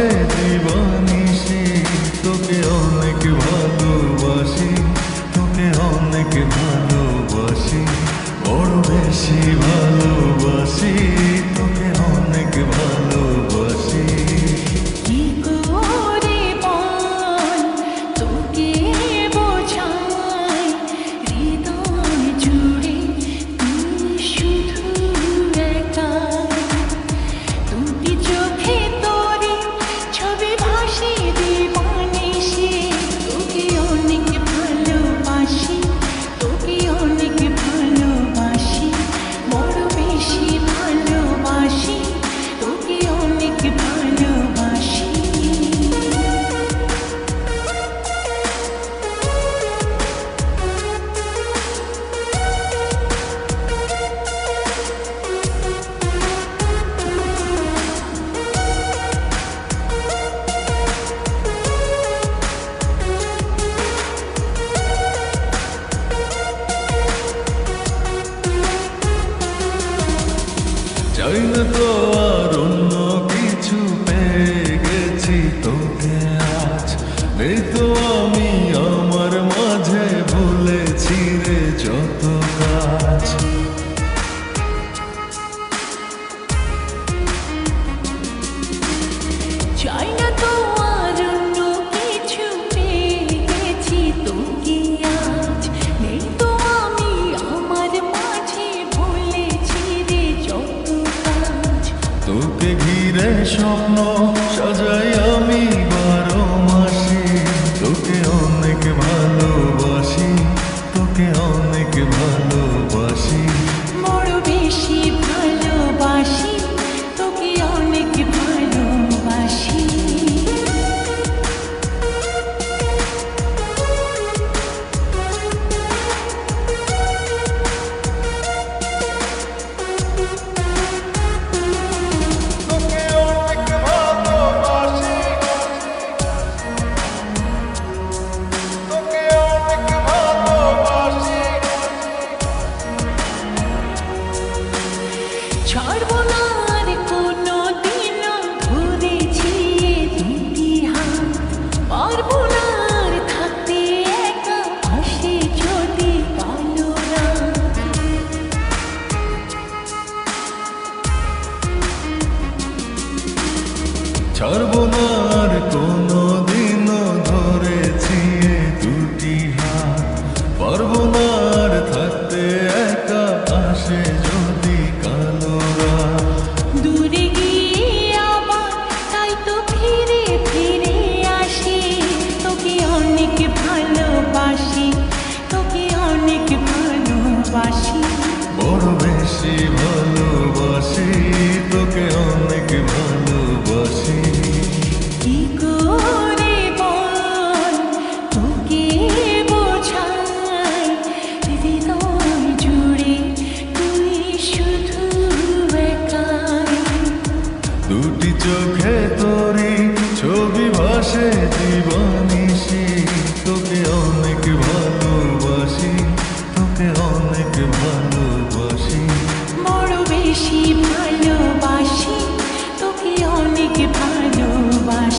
ভাসে দিবানিশি তোকে অনেক ভালোবাসি, তোকে অনেক ভালোবাসি, বড় বেশি ভালোবাসি, তোকে অনেক ভালোবাসি। কি করে বল তোকে বোঝাই, হৃদয় জুড়ে তুই শুধু একাই। দুটি চোখে তোরে ছবি ভাসে দিবানিশি তোকে অনেক ভালোবাসি, তোকে অনেক ভালোবাসি, বড় বেশি ভালোবাসি, তোকে অনেক ভালোবাসি। চাই না তো আর অন্য কিছু, পেয়ে গেছি তোকে আজ। নেই তো আমি আমার মাঝে ভুলেছি রে যত কাজ। চাই না তো আর অন্য কিছু, পেয়ে গেছি তোকে আজ। নেই তো আমি আমার মাঝে ভুলেছি রে যত কাজ। তোকে ঘিরে স্বপ্ন সাজাই আমি 12 মাসে, তোকে অনেক ভালোবাসি, তোকে অনেক ভালোবাসি, বড় বেশি ভালোবাসি, তোকে অনেক ভালোবাসি। তোকে অনেক ভালোবাসি, তোকে অনেক ভালোবাসি। ছাড়বো না আর কোনো দিনও ধরেছি এ দুটি হাত, পারবো না আর থাকতে একা, আসে যদি কালো রাত। ছাড়বো না আর কোনো দিনও ধরেছি এ দুটি হাত, পারবো না আর থাকতে একা, আসে যদি কালো রাত। দূরে গিয়ে আবার তাই তো ফিরে ফিরে আসি, তোকে অনেক ভালোবাসি, তোকে অনেক ভালোবাসি, বড় বেশি ভালোবাসি, তোকে অনেক ভালোবাসি। কি করে বল তোকে বোঝাই, হৃদয় জুড়ে তুই শুধু একাই। দুটি চোখে তোরি ছবি ভাসে দিবানিশি তোকে অনেক ভালোবাসি, তোকে অনেক ভালোবাসি, বড় বেশি